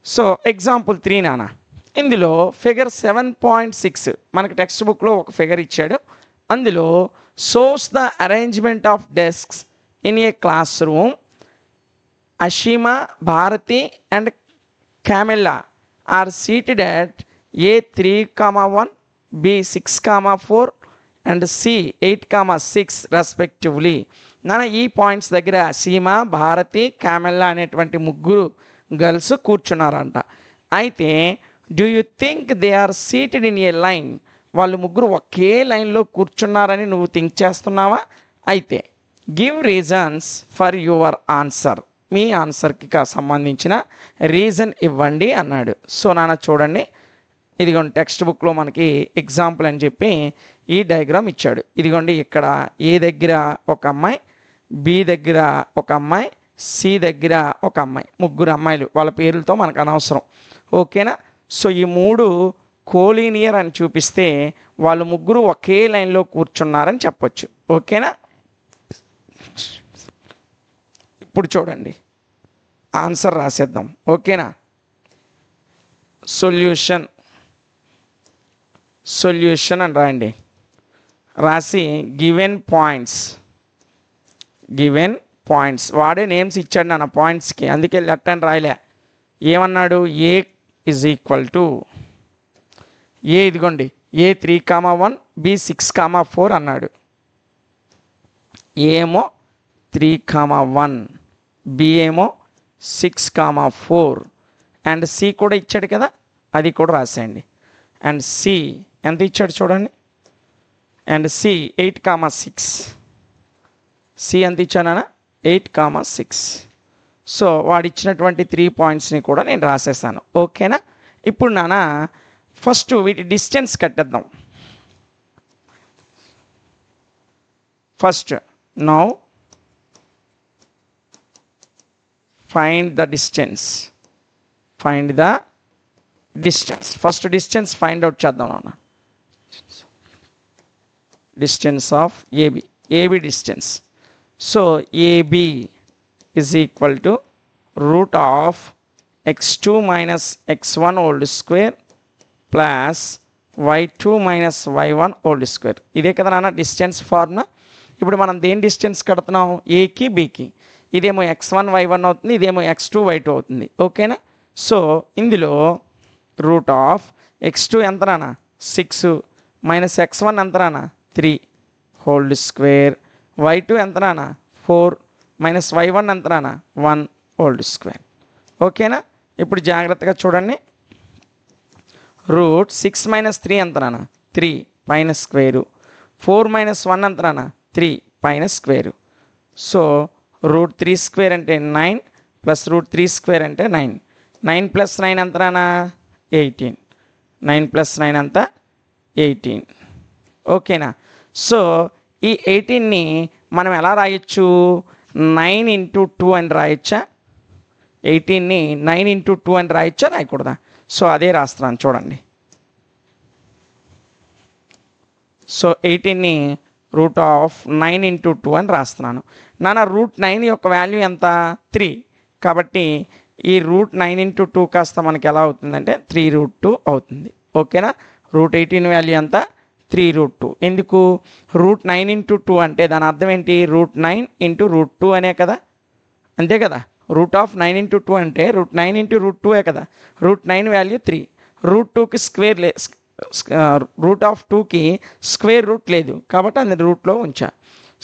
So example 3 నాన్న, ఇందులో figure 7.6 మనకి టెక్స్ట్ బుక్లో ఒక ఫిగర్ ఇచ్చాడు. అందులో shows the arrangement of desks in a classroom. Ashima, Bharati and Camella are seated at A3,1, B6,4 and C8,6 respectively. నాన్న ఈ పాయింట్స్ దగ్గర అషిమా, భారతి, క్యామెల్లా అనేటువంటి ముగ్గురు గర్ల్స్ కూర్చున్నారంట. అయితే do you think they are seated in a line? వాళ్ళు ముగ్గురు ఒకే లైన్లో కూర్చున్నారని నువ్వు థింక్ చేస్తున్నావా? అయితే give reasons for your answer. మీ ఆన్సర్కి సంబంధించిన రీజన్ ఇవ్వండి అన్నాడు. సో నాన్న చూడండి, ఇదిగోండి టెక్స్ట్ బుక్లో మనకి ఎగ్జాంపుల్ అని చెప్పి ఈ డయాగ్రామ్ ఇచ్చాడు. ఇదిగోండి ఇక్కడ ఏ దగ్గర ఒక అమ్మాయి, బి దగ్గర ఒక అమ్మాయి, సి దగ్గర ఒక అమ్మాయి, ముగ్గురు అమ్మాయిలు. వాళ్ళ పేర్లతో మనకు అనవసరం, ఓకేనా? సో ఈ మూడు కోలీనియర్ అని చూపిస్తే వాళ్ళు ముగ్గురు ఒకే లైన్లో కూర్చున్నారని చెప్పొచ్చు, ఓకేనా? ఇప్పుడు చూడండి ఆన్సర్ రాసేద్దాం, ఓకేనా? సొల్యూషన్ అని రాయండి. రాసి గివెన్ పాయింట్స్ వాడే నేమ్స్ ఇచ్చాడు నాన్న పాయింట్స్కి, అందుకే లెఫ్ట్ హ్యాండ్ రాయలే. ఏమన్నాడు? A is equal to A, ఇదిగోండి A3,1, B6,4 అన్నాడు. ఏమో 3,1, బి ఏమో 6,4 అండ్ సి కూడా ఇచ్చాడు కదా, అది కూడా రాసేయండి. అండ్ సి ఎంత ఇచ్చాడు చూడండి, అండ్ సి 8,6. సి ఎంత ఇచ్చానా? 8,6. సో వాడు ఇచ్చినటువంటి 3 పాయింట్స్ని కూడా నేను రాసేసాను, ఓకేనా? ఇప్పుడు నాన్న ఫస్ట్ వీటి డిస్టెన్స్ కట్టేద్దాం. First now find the distance. First distance find out చేద్దాం నాన్న. Distance of AB distance. So AB is equal to root of x2 minus x1 whole square plus y2 minus y1 whole square. ఇదే కదా నాన్న distance formula. ఇప్పుడు మనం దేని distance కడుతున్నాం? ఏకి బీకి. ఇదేమో x1 y1 అవుతుంది, ఇదేమో x2 y2 అవుతుంది, ఓకేనా? సో ఇందులో రూట్ ఆఫ్ x2 ఎంత నాన్న? 6 మైనస్ x1 ఎంత నాన్న? 3 హోల్ స్క్వేర్, y2 ఎంత నాన్న? 4 మైనస్ y1 ఎంత నాన్న? 1 హోల్ స్క్వేర్, ఓకేనా? ఇప్పుడు జాగ్రత్తగా చూడండి. రూట్ 6 మైనస్ 3 ఎంత నాన్న? 3 పైన స్క్వేరు. 4 మైనస్ 1 ఎంత నాన్న? 3 పైన స్క్వేరు. సో రూట్ 3 స్క్వేర్ అంటే 9 ప్లస్ రూట్ 3 స్క్వేర్ అంటే 9. 9 ప్లస్ 9 ఎంత నాన్న? 18. 9 ప్లస్ 9 అంత 18, ఓకేనా? సో ఈ 18ని మనం ఎలా రాయొచ్చు? 9 ఇంటూ 2 అని రాయొచ్చా? 18ని 9 ఇంటూ 2 అని రాయొచ్చా, రాయకూడదా? సో అదే రాస్తున్నాను చూడండి. సో 18ని రూట్ ఆఫ్ 9 ఇంటూ 2 అని రాస్తున్నాను నాన్న. రూట్ 9 యొక్క వాల్యూ ఎంత? 3. కాబట్టి ఈ రూట్ 9 ఇంటూ 2 కాస్త మనకి ఎలా అవుతుందంటే 3 రూట్ 2 అవుతుంది, ఓకేనా? రూట్ 18 వాల్యూ ఎంత? 3 రూట్ 2. ఎందుకు? రూట్ 9 ఇంటూ 2 అంటే దాని అర్థం ఏంటి? రూట్ 9 ఇంటూ రూట్ 2 అనే కదా, అంతే కదా? రూట్ ఆఫ్ 9 ఇంటూ 2 అంటే రూట్ 9 ఇంటూ రూట్ 2 కదా. Root 9 value 3. రూట్ 2కి స్క్వేర్ రూట్ ఆఫ్ 2కి స్క్వేర్ రూట్ లేదు కాబట్టి అది రూట్లో ఉంచా.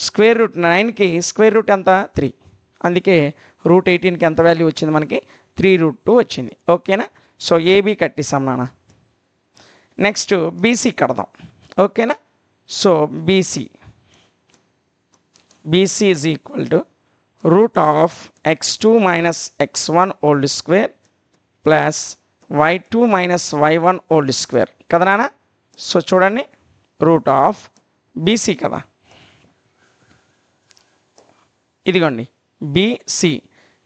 స్క్వేర్ రూట్ 9కి స్క్వేర్ రూట్ ఎంత? 3. అందుకే రూట్ 18కి ఎంత వాల్యూ వచ్చింది మనకి? 3 రూట్ 2 వచ్చింది, ఓకేనా? సో ఏబీ కట్టిస్తాం నాన్న. నెక్స్ట్ బీసీ కడదాం, ఓకేనా? So BC is equal to root of x2 minus x1 whole square plus y2 minus y1 whole square కదా నాన్న. సో చూడండి రూట్ ఆఫ్ బీసీ కదా, ఇదిగోండి బీసీ.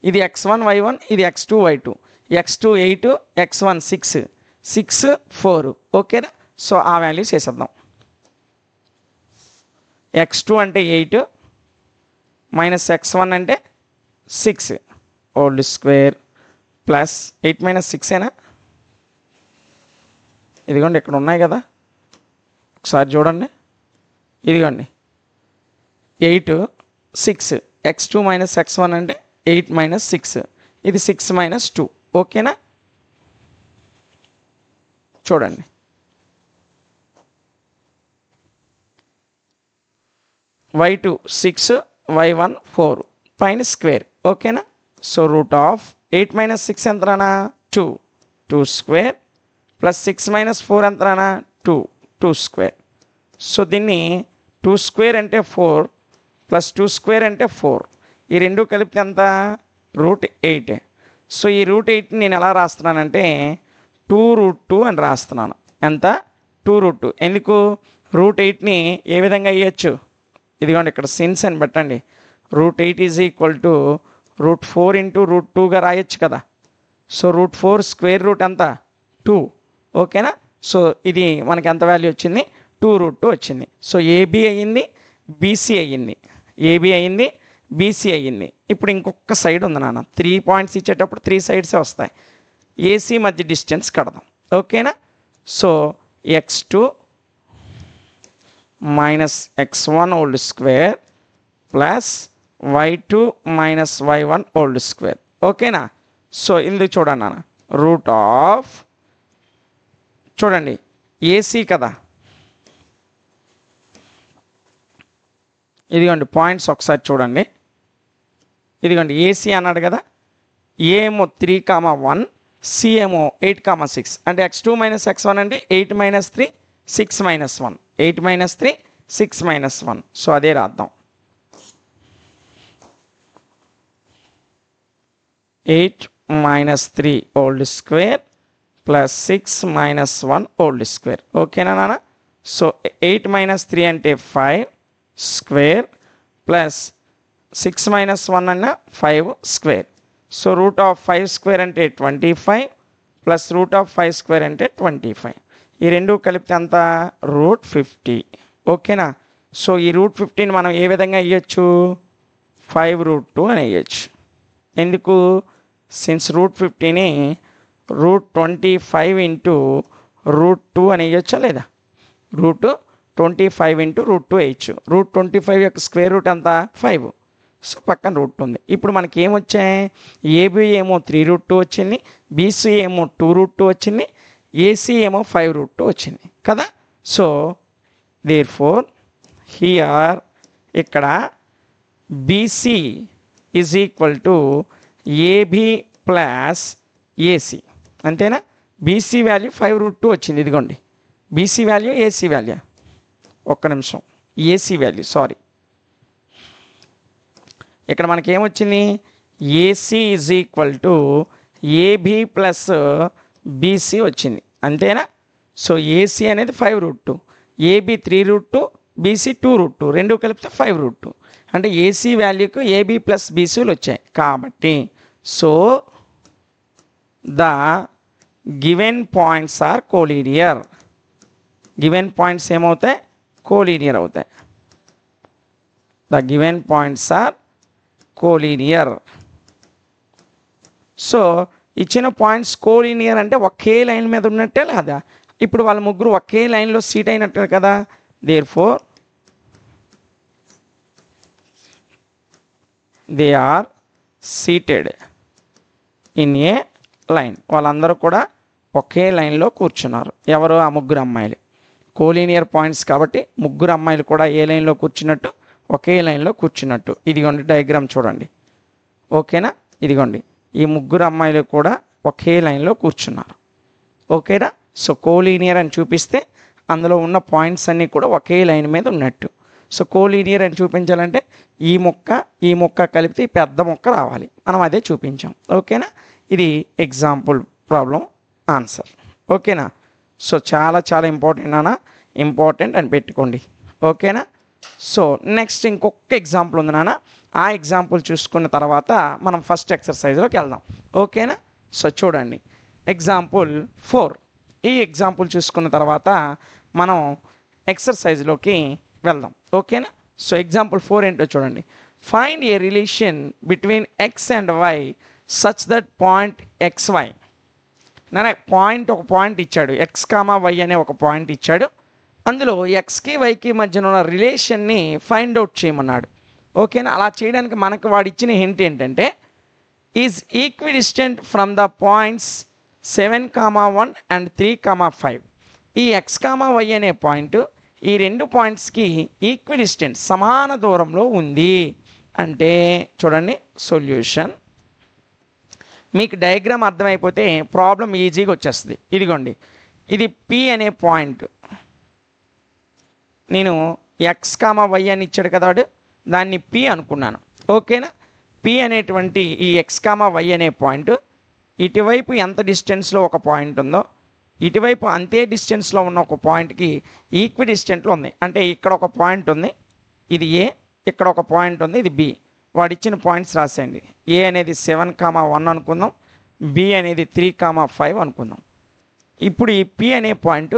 ఇది x1 y1, ఇది x2 y2. x2 8, x1 6, 6 4, ఓకేనా? సో ఆ వాల్యూస్ వేసేద్దాం. x2 అంటే 8 మైనస్ x1 అంటే 6 హోల్ స్క్వేర్ ప్లస్ 8 మైనస్ 6ఏనా, ఇదిగోండి ఇక్కడ ఉన్నాయి కదా, ఒకసారి చూడండి, ఇదిగోండి 8 6 x2 మైనస్ x1 అంటే 8 మైనస్ 6, ఇది 6 మైనస్ 2. ఓకేనా, చూడండి y2 6 y1 4 పైన స్క్వేర్. ఓకేనా, సో రూట్ ఆఫ్ 8 మైనస్ 6 ఎంతనా 2, 2 స్క్వేర్ ప్లస్ 6 మైనస్ 4 ఎంతనా 2, 2 స్క్వేర్. సో దీన్ని 2 స్క్వేర్ అంటే 4 ప్లస్ 2 స్క్వేర్ అంటే 4, ఈ రెండు కలిపితే ఎంత రూట్ 8. సో ఈ రూట్ 8ని నేను ఎలా రాస్తున్నానంటే 2√2 అని రాస్తున్నాను. ఎంత 2√2. ఎందుకు రూట్ 8ని ఏ విధంగా ఇవ్వచ్చు, ఇదిగోండి ఇక్కడ సిన్స్ అని పెట్టండి, root 8 is equal to root 4 into root 2గా రాయొచ్చు కదా. సో రూట్ 4 స్క్వేర్ రూట్ ఎంత 2. ఓకేనా, సో ఇది మనకి ఎంత వాల్యూ వచ్చింది 2√2 వచ్చింది. సో ఏబి అయ్యింది, బీసీ అయ్యింది, ఏబి అయ్యింది, బీసీ అయ్యింది. ఇప్పుడు ఇంకొక సైడ్ ఉంది నాన్న, 3 పాయింట్స్ ఇచ్చేటప్పుడు 3 సైడ్సే వస్తాయి. ఏసీ మధ్య డిస్టెన్స్ కడదాం. ఓకేనా, so x2 minus x1 whole square plus y2 minus y1 whole square. ఓకేనా, సో ఇందుకు చూడండి నాన్న, రూట్ ఆఫ్ చూడండి ఏసీ కదా, ఇదిగోండి పాయింట్స్ ఒకసారి చూడండి, ఇదిగోండి ఏసీ అన్నాడు కదా, ఏమో 3,1, సి ఏమో 8,6 అంటే x2 మైనస్ x1 అంటే 8 minus 3 6 minus 1, 8 minus 3 6 minus 1. So అదే రాద్దాం, 8 minus 3 whole square plus 6 minus 1 whole square. ఓకేనా నాన్న, సో 8 మైనస్ 3 అంటే 5 స్క్వేర్ ప్లస్ 6 మైనస్ 1 అన్న 5 square. So root of 5 square అంటే 25 ప్లస్ రూట్ ఆఫ్ 5 స్క్వేర్ అంటే 25, ఈ రెండు కలిపితే అంత రూట్ 50. ఓకేనా, సో ఈ రూట్ 50ని మనం ఏ విధంగా ఇవ్వచ్చు 5√2 అని ఇవ్వచ్చు. ఎందుకు, సిన్స్ రూట్ 50ని రూట్ 25 ఇంటూ రూట్ 2 అని ఇవ్వచ్చా లేదా, రూట్ 25 ఇంటూ రూట్ 2 వేయచ్చు. రూట్ 25 యొక్క స్క్వేర్ రూట్ అంతా 5, సో పక్కన రూట్ ఉంది. ఇప్పుడు మనకి ఏమొచ్చాయి, ఏబి ఏమో 3√2 వచ్చింది, బీసీ ఏమో 2√2 వచ్చింది, ఏసీ ఏమో 5√2 వచ్చింది కదా. సో దేర్ఫోర్ హియర్ ఇక్కడ BC is equal to AB plus AC, అంతేనా. బీసీ వాల్యూ 5√2 వచ్చింది, ఇదిగోండి బీసీ వాల్యూ, ఏసీ వాల్యూ, ఒక్క నిమిషం, ఏసీ వాల్యూ సారీ, ఇక్కడ మనకి ఏమొచ్చింది AC is equal to AB plus BC వచ్చింది, అంతేనా. సో ఏసీ అనేది 5√2, ఏబి 3√2, బీసీ 2√2, రెండు కలిపితే 5√2 అంటే ఏసీ వాల్యూకు ఏబి ప్లస్ బీసీలు వచ్చాయి. కాబట్టి so the given points are collinear, given points ఏమవుతాయి కోలీనియర్ అవుతాయి, the given points are collinear. So ఇచ్చిన పాయింట్స్ కోలీనియర్ అంటే ఒకే లైన్ మీద ఉన్నట్టే లేదా, ఇప్పుడు వాళ్ళ ముగ్గురు ఒకే లైన్లో సీట్ అయినట్టు కదా. Therefore they are seated in a line, వాళ్ళందరూ కూడా ఒకే లైన్లో కూర్చున్నారు. ఎవరు, ఆ ముగ్గురు అమ్మాయిలు, కోలీనియర్ పాయింట్స్ కాబట్టి ముగ్గురు అమ్మాయిలు కూడా ఏ లైన్లో కూర్చున్నట్టు, ఒకే లైన్లో కూర్చున్నట్టు. ఇదిగోండి డయాగ్రామ్ చూడండి. ఓకేనా, ఇదిగోండి ఈ ముగ్గురు అమ్మాయిలు కూడా ఒకే లైన్లో కూర్చున్నారు. ఓకేనా, సో కోలీనియర్ అని చూపిస్తే అందులో ఉన్న పాయింట్స్ అన్నీ కూడా ఒకే లైన్ మీద ఉన్నట్టు. సో కోలీనియర్ అని చూపించాలంటే ఈ మొక్క కలిపితే ఈ పెద్ద మొక్క రావాలి, మనం అదే చూపించాం. ఓకేనా, ఇది ఎగ్జాంపుల్ ప్రాబ్లం ఆన్సర్. ఓకేనా, సో చాలా చాలా ఇంపార్టెంట్ అని పెట్టుకోండి. ఓకేనా, సో నెక్స్ట్ ఇంకొక ఎగ్జాంపుల్ ఉంది నాన్న, ఆ ఎగ్జాంపుల్ చూసుకున్న తర్వాత మనం ఫస్ట్ ఎక్సర్సైజ్లోకి వెళ్దాం. ఓకేనా, సో చూడండి ఎగ్జాంపుల్ 4, ఈ ఎగ్జాంపుల్ చూసుకున్న తర్వాత మనం ఎక్సర్సైజ్లోకి వెళ్దాం. ఓకేనా, సో ఎగ్జాంపుల్ 4 ఏంటో చూడండి. Find a relation between x and y such that point XY point ఒక పాయింట్ ఇచ్చాడు, X, Y అనే ఒక పాయింట్ ఇచ్చాడు. అందులో Xకి Yకి మధ్యన ఉన్న రిలేషన్ని ఫైండ్ అవుట్ చేయమన్నాడు. ఓకేనా? అలా చేయడానికి మనకు వాడు ఇచ్చిన హింట్ ఏంటంటే is equidistant from the points 7,1 and 3,5. ఈ X, Y అనే పాయింట్ ఈ రెండు పాయింట్స్కి ఈక్విడిస్టెంట్ సమాన దూరంలో ఉంది అంటే చూడండి సొల్యూషన్. మీకు డయాగ్రామ్ అర్థమైపోతే ప్రాబ్లం ఈజీగా వచ్చేస్తుంది. ఇదిగోండి, ఇది P అనే పాయింట్, నేను X, Y అని ఇచ్చాడు కదా వాడు, దాన్ని P అనుకున్నాను. ఓకేనా? P అనేటువంటి ఈ X, Y అనే పాయింట్ ఇటువైపు ఎంత డిస్టెన్స్లో ఒక పాయింట్ ఉందో ఇటువైపు అంతే డిస్టెన్స్లో ఉన్న ఒక పాయింట్కి ఈక్వి డిస్టెంట్లో ఉంది. అంటే ఇక్కడ ఒక పాయింట్ ఉంది, ఇది A, ఇక్కడ ఒక పాయింట్ ఉంది, ఇది B. వాడు ఇచ్చిన పాయింట్స్ రాసేయండి. A అనేది 7,1 అనుకుందాం, B అనేది 3,5 అనుకుందాం. ఇప్పుడు ఈ P అనే పాయింట్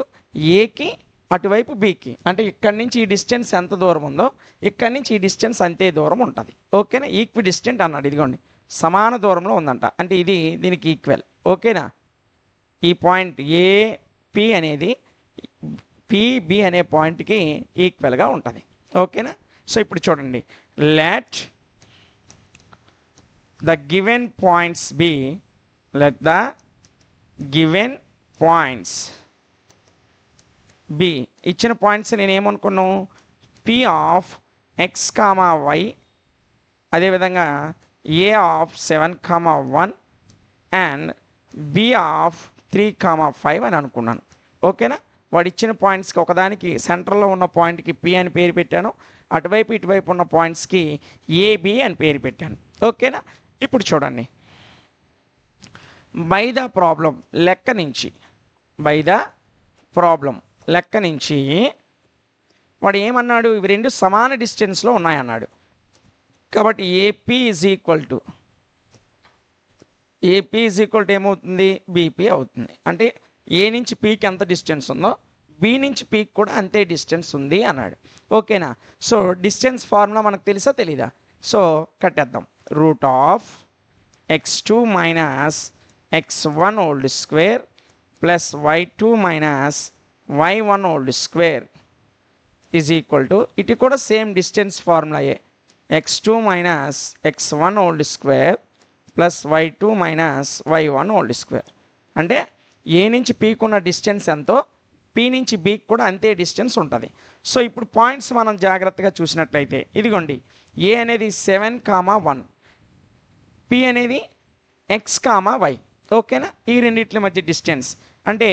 Aకి అటువైపు Bకి, అంటే ఇక్కడి నుంచి ఈ డిస్టెన్స్ ఎంత దూరం ఉందో ఇక్కడి నుంచి ఈ డిస్టెన్స్ అంతే దూరం ఉంటుంది. ఓకేనా? ఈక్వి డిస్టెంట్ అన్నాడు. ఇదిగోండి సమాన దూరంలో ఉందంట, అంటే ఇది దీనికి ఈక్వల్. ఓకేనా? ఈ పాయింట్ AP అనేది PB అనే పాయింట్కి ఈక్వల్గా ఉంటుంది. ఓకేనా? సో ఇప్పుడు చూడండి, let the given points b, let the given points b, ఇచ్చిన పాయింట్స్ నేను ఏమనుకున్నాను, P ఆఫ్ X, Y, అదేవిధంగా A of 7,1 and B of 3,5 అని అనుకున్నాను. ఓకేనా? వాడు ఇచ్చిన పాయింట్స్కి ఒకదానికి సెంటర్లో ఉన్న పాయింట్కి P అని పేరు పెట్టాను, అటువైపు ఇటువైపు ఉన్న పాయింట్స్కి AB అని పేరు పెట్టాను. ఓకేనా? ఇప్పుడు చూడండి, బై ద ప్రాబ్లం లెక్క నుంచి, బై ద ప్రాబ్లం లెక్క నుంచి వాడు ఏమన్నాడు, ఇవి రెండు సమాన డిస్టెన్స్లో ఉన్నాయన్నాడు. కాబట్టి AP ఈజ్ ఈక్వల్ టు ఏమవుతుంది, BP అవుతుంది. అంటే A నుంచి Pకి ఎంత డిస్టెన్స్ ఉందో B నుంచి Pకి కూడా అంతే డిస్టెన్స్ ఉంది అన్నాడు. ఓకేనా? సో డిస్టెన్స్ ఫార్ములా మనకు తెలుసా తెలీదా? సో కట్టేద్దాం. Root of x2 minus x1 whole square plus y2 minus y1 whole square is equal to, ఇటు కూడా సేమ్ డిస్టెన్స్ ఫార్ములాయే, x2 minus x1 whole square plus y2 minus y1 whole square. అంటే A నుంచి Pకి ఉన్న distance ఎంతో P నుంచి Bకి కూడా అంతే డిస్టెన్స్ ఉంటుంది. సో ఇప్పుడు పాయింట్స్ మనం జాగ్రత్తగా చూసినట్లయితే ఇదిగోండి, A అనేది 7,1, P అనేది X, Y. ఓకేనా? ఈ రెండిట్ల మధ్య డిస్టెన్స్ అంటే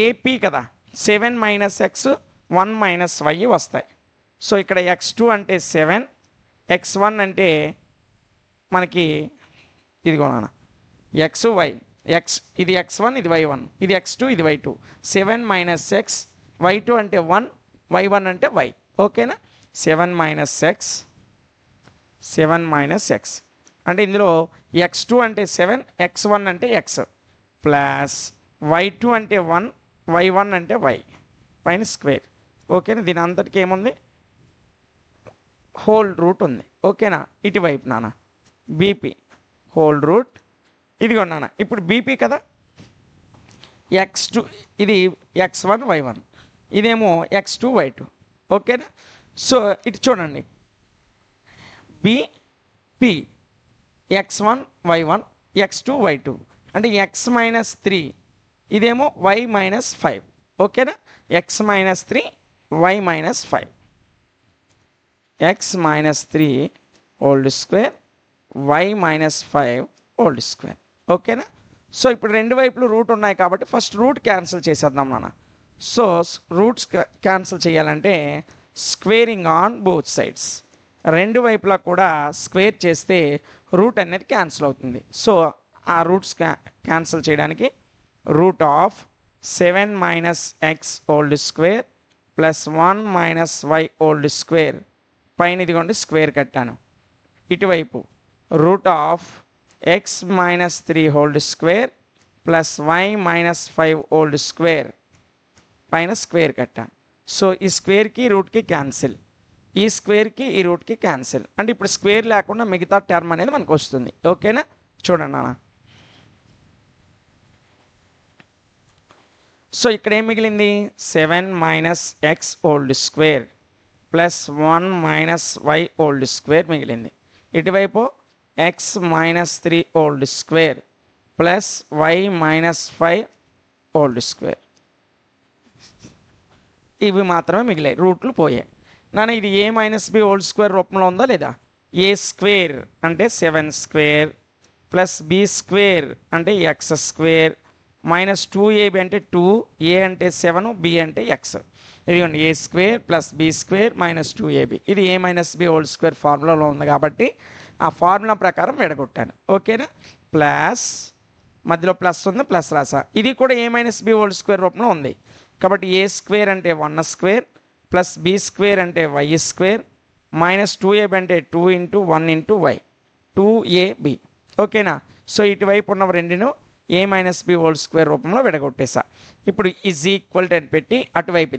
AP కదా, 7 మైనస్ X 1 మైనస్ Y వస్తాయి. సో ఇక్కడ X2 అంటే 7, X1 అంటే మనకి ఇదిగోనా XY, ఇది X1 ఇది Y1, ఇది X2 ఇది Y2, 7 మైనస్ X, Y2 అంటే 1, Y1 అంటే Y. ఓకేనా? 7 మైనస్ X అంటే ఇందులో X2 అంటే 7, X1 అంటే X ప్లస్ Y2 అంటే 1, Y1 అంటే Y పైన స్క్వేర్. ఓకేనా? దీని అంతటికి ఏముంది, హోల్ రూట్ ఉంది. ఓకేనా? ఇటువైపు నాన్న BP హోల్ రూట్, ఇదిగో నాన్న ఇప్పుడు BP కదా, X2 ఇది X1 Y1, ఇదేమో X2 Y2. ఓకేనా? సో ఇటు చూడండి, BP X1 Y1 X2 Y2 అంటే X మైనస్ 3, ఇదేమో Y మైనస్ 5. ఓకేనా? X minus 3 Y minus 5, X minus 3 whole square Y minus 5 whole square. ఓకేనా? సో ఇప్పుడు రెండు వైపులు రూట్ ఉన్నాయి కాబట్టి ఫస్ట్ రూట్ క్యాన్సిల్ చేసేద్దాం నాన్న. సో రూట్స్ క్యాన్సిల్ చేయాలంటే స్క్వేరింగ్ ఆన్ బోత్ సైడ్స్, రెండు వైపులా కూడా స్క్వేర్ చేస్తే రూట్ అనేది క్యాన్సిల్ అవుతుంది. సో ఆ రూట్స్ క్యాన్సిల్ చేయడానికి root of 7 minus X whole square plus 1 minus Y whole square, పైన ఇదిగోండి స్క్వేర్ కట్టాను, ఇటువైపు root of X minus 3 whole square plus Y minus 5 whole square, పైన స్క్వేర్ కట్టాను. సో ఈ స్క్వేర్కి రూట్కి క్యాన్సిల్, ఈ స్క్వేర్కి ఈ రూట్కి క్యాన్సిల్, అంటే ఇప్పుడు స్క్వేర్ లేకుండా మిగతా టర్మ్ అనేది మనకు వస్తుంది. ఓకేనా? చూడండి నాన్న. సో ఇక్కడ ఏం మిగిలింది? 7 minus x whole square plus 1 minus y whole square మిగిలింది. ఇటువైపు x minus 3 whole square plus y minus 5 whole square. ఇవి మాత్రమే మిగిలాయి, రూట్లు పోయాయి. నాన్న ఇది ఏ మైనస్ బి హోల్ స్క్వేర్ రూపంలో ఉందా లేదా? ఏ స్క్వేర్ అంటే 7 స్క్వేర్ ప్లస్ బి స్క్వేర్ అంటే ఎక్స్ స్క్వేర్ మైనస్ 2ab అంటే 2, ఏ అంటే 7, బి అంటే ఎక్స్. ఇదిగోండి A square plus B square minus 2ab. ఇది ఏ మైనస్ బి హోల్ స్క్వేర్ ఫార్ములాలో ఉంది కాబట్టి ఆ ఫార్ములా ప్రకారం విడగొట్టాను. ఓకేనా? ప్లస్ మధ్యలో ప్లస్ ఉంది, ప్లస్ రాసా. ఇది కూడా ఏ మైనస్ బి హోల్ స్క్వేర్ రూపంలో ఉంది కాబట్టి ఏ స్క్వేర్ అంటే 1 స్క్వేర్ ప్లస్ బి స్క్వేర్ అంటే వై స్క్వేర్ మైనస్ 2ab అంటే 2 ఇంటూ 1 ఇంటూ వై 2ab. ఓకేనా? సో ఇటువైపు ఉన్న రెండును ఏ మైనస్ బి హోల్ స్క్వేర్ రూపంలో విడగొట్టేసా. ఇప్పుడు ఈజ్ ఈక్వల్ టు అని పెట్టి అటువైపు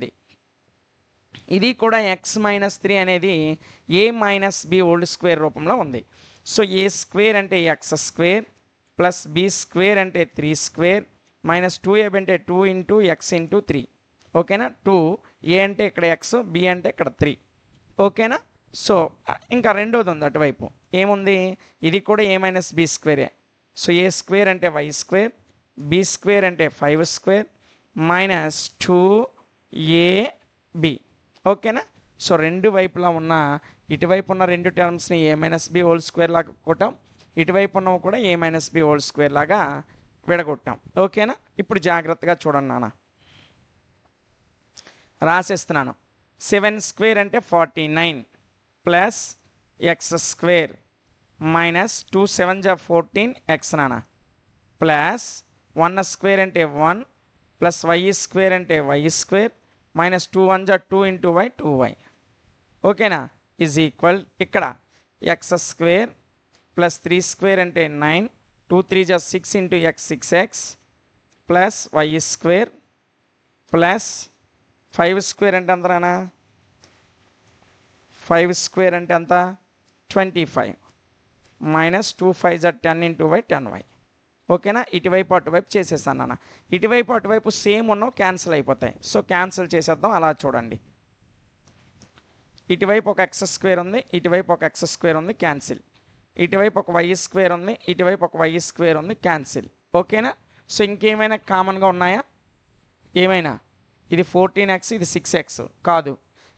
ఇది కూడా ఎక్స్ మైనస్ 3 అనేది a minus B whole square రూపంలో ఉంది. సో ఏ స్క్వేర్ అంటే x square plus B square అంటే 3 స్క్వేర్ మైనస్ 2ab అంటే 2 ఇంటూ ఎక్స్ ఇంటూ 3. ఓకేనా? 2 ఏ అంటే ఇక్కడ ఎక్స్, బి అంటే ఇక్కడ 3. ఓకేనా? సో ఇంకా రెండోది ఉంది అటువైపు ఏముంది? ఇది కూడా ఏ minus B స్క్వేరే. So a square అంటే వై స్క్వేర్, బి స్క్వేర్ అంటే 5 స్క్వేర్ మైనస్ 2ab. ఓకేనా? సో రెండు వైపులా ఉన్న ఇటువైపు ఉన్న రెండు టర్మ్స్ని ఏ మైనస్ బి హోల్ స్క్వేర్ లాగా కొట్టాం, ఇటువైపు ఉన్నవి కూడా ఏ మైనస్ బి హోల్ స్క్వేర్ లాగా విడగొట్టాం. ఓకేనా? ఇప్పుడు జాగ్రత్తగా చూడండి నాన్న, రాసేస్తున్నాను. 7 స్క్వేర్ అంటే 49 ప్లస్ ఎక్స్ స్క్వేర్ మైనస్ 2 7 జా 14 ఎక్స్ నాన్న ప్లస్ 1 స్క్వేర్ అంటే 1 ప్లస్ వై స్క్వేర్ అంటే వై స్క్వేర్ మైనస్ 2 1 జా 2 ఇంటూ వై 2y. ఓకేనా? ఈజ్ ఈక్వల్ ఇక్కడ ఎక్స్ స్క్వేర్ ప్లస్ 3 స్క్వేర్ అంటే 9 2 3 జా 6 into x 6x plus y square plus 5 square అంటే ఎంతనా? 5 స్క్వేర్ అంటే ఎంత? 25 మైనస్ 2 5 జా 10 ఇంటూ వై 10y. ఓకేనా? ఇటువైపు అటువైపు చేసేసాను నాన్న. ఇటువైపు అటువైపు సేమ్ ఉన్నవి క్యాన్సిల్ అయిపోతాయి. సో క్యాన్సిల్ చేసేద్దాం. అలా చూడండి, ఇటువైపు ఒక ఎక్స్ స్క్వేర్ ఉంది, ఇటువైపు ఒక ఎక్స్ స్క్వేర్ ఉంది, క్యాన్సిల్. ఇటువైపు ఒక వై స్క్వేర్ ఉంది, ఇటువైపు ఒక వై స్క్వేర్ ఉంది, క్యాన్సిల్. ఓకేనా? సో ఇంకేమైనా కామన్గా ఉన్నాయా? ఏమైనా? ఇది 14x, ఇది 6x కాదు,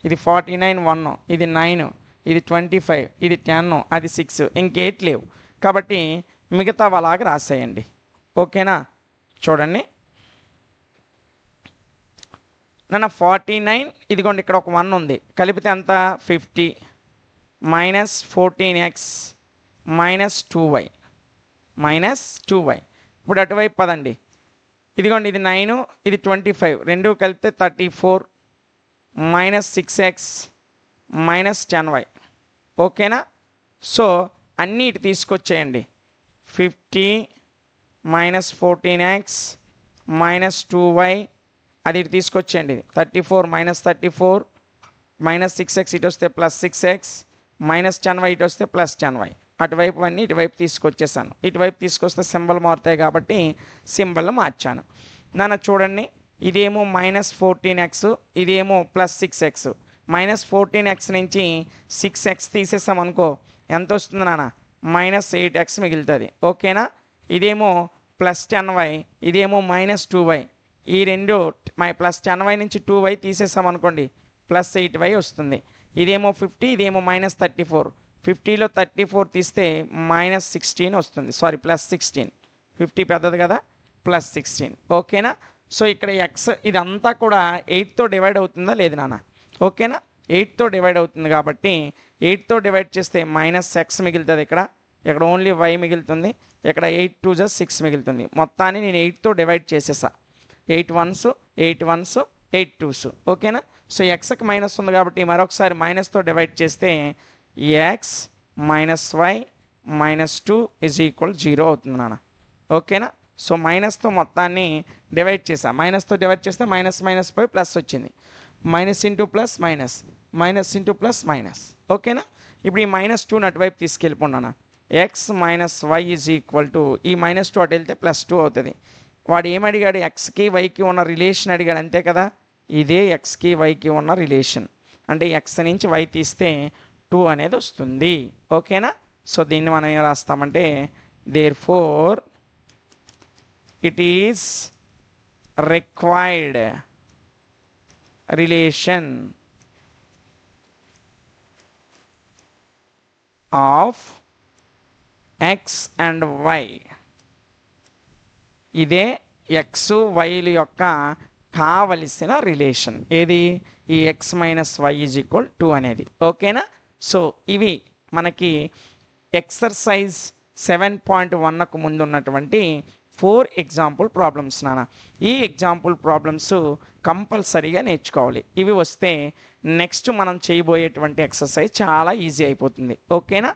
ఇది 49 1, ఇది 9, ఇది 25, ఇది 10, అది 6, ఇంకేట్ లేవు కాబట్టి మిగతా అలాగా రాసేయండి. ఓకేనా? చూడండి నన్ను 49 ఇదిగోండి ఇక్కడ ఒక 1 ఉంది, కలిపితే ఎంత? 50 minus 14x minus 2y minus 2y. ఇప్పుడు అటువైపు పదండి, ఇదిగోండి ఇది 9, ఇది 25, రెండు కలిపితే 34 మైనస్ 6x మైనస్ 10y. ఓకేనా? సో అన్నీ ఇటు తీసుకొచ్చేయండి. 50 మైనస్ 14x మైనస్ 2y అది ఇటు తీసుకొచ్చేయండి. 34 మైనస్ 34 మైనస్ 6x ఇటు వస్తే ప్లస్ 6x మైనస్ 10y ఇటు వస్తే ప్లస్ 10y. అటువైపు అన్నీ ఇటువైపు తీసుకొచ్చేసాను. ఇటువైపు తీసుకొస్తే సింబల్ మారుతాయి కాబట్టి సింబల్ మార్చాను. నాన్న చూడండి, ఇదేమో మైనస్ 14x, ఇదేమో ప్లస్ 6x. మైనస్ 14x నుంచి 6x తీసేసామనుకో ఎంత వస్తుంది నాన్న? మైనస్ 8x మిగులుతుంది. ఓకేనా? ఇదేమో ప్లస్ 10y, ఇదేమో మైనస్ 2y. ఈ రెండు ప్లస్ 10y నుంచి 2y తీసేసామనుకోండి ప్లస్ 8y వస్తుంది. ఇదేమో 50, ఇదేమో మైనస్ 34. 50లో 34 తీస్తే మైనస్ 16 వస్తుంది, సారీ ప్లస్ 16. 50 పెద్దది కదా, ప్లస్ 16. ఓకేనా? సో ఇక్కడ ఎక్స్ ఇదంతా కూడా 8తో డివైడ్ అవుతుందా లేదు నాన్న? ఓకేనా? 8తో డివైడ్ అవుతుంది కాబట్టి 8తో డివైడ్ చేస్తే మైనస్ ఎక్స్ మిగులుతుంది, ఇక్కడ ఓన్లీ వై మిగులుతుంది, ఇక్కడ 8 2 జా 6 మిగులుతుంది. మొత్తాన్ని నేను 8తో డివైడ్ చేసేసా. 8 1s 8 1s 8 2s. ఓకేనా? సో ఎక్స్కి మైనస్ ఉంది కాబట్టి మరొకసారి మైనస్తో డివైడ్ చేస్తే x minus y minus 2 is equal 0 అవుతుంది నాన్న. ఓకేనా? సో మైనస్తో మొత్తాన్ని డివైడ్ చేసా. మైనస్తో డివైడ్ చేస్తే మైనస్ మైనస్ పోయి ప్లస్ వచ్చింది. Minus into plus minus, minus into plus minus. ఓకేనా? ఇప్పుడు ఈ మైనస్ 2ని అటువైపు తీసుకెళ్ళిపోండి. X minus y is equal to ఈ -2 అటు వెళ్తే +2 అవుతుంది. వాడు ఏమడిగాడు? ఎక్స్కి వైకి ఉన్న రిలేషన్ అడిగాడు, అంతే కదా. ఇదే ఎక్స్కి వైకి ఉన్న రిలేషన్, అంటే ఎక్స్ నుంచి వై తీస్తే 2 అనేది వస్తుంది. ఓకేనా? సో దీన్ని మనం ఏం రాస్తామంటే therefore it is required relation of x and y. ఇదే ఎక్స్ వైల యొక్క కావలసిన రిలేషన్. ఏది? ఈ x minus y is equal 2 అనేది. ఓకేనా? సో ఇవి మనకి ఎక్సర్సైజ్ 7.1కు ముందు ఉన్నటువంటి 4 ఎగ్జాంపుల్ ప్రాబ్లమ్స్ నాన్న. ఈ ఎగ్జాంపుల్ ప్రాబ్లమ్స్ కంపల్సరీగా నేర్చుకోవాలి. ఇవి వస్తే నెక్స్ట్ మనం చేయబోయేటువంటి ఎక్సర్సైజ్ చాలా ఈజీ అయిపోతుంది. ఓకేనా?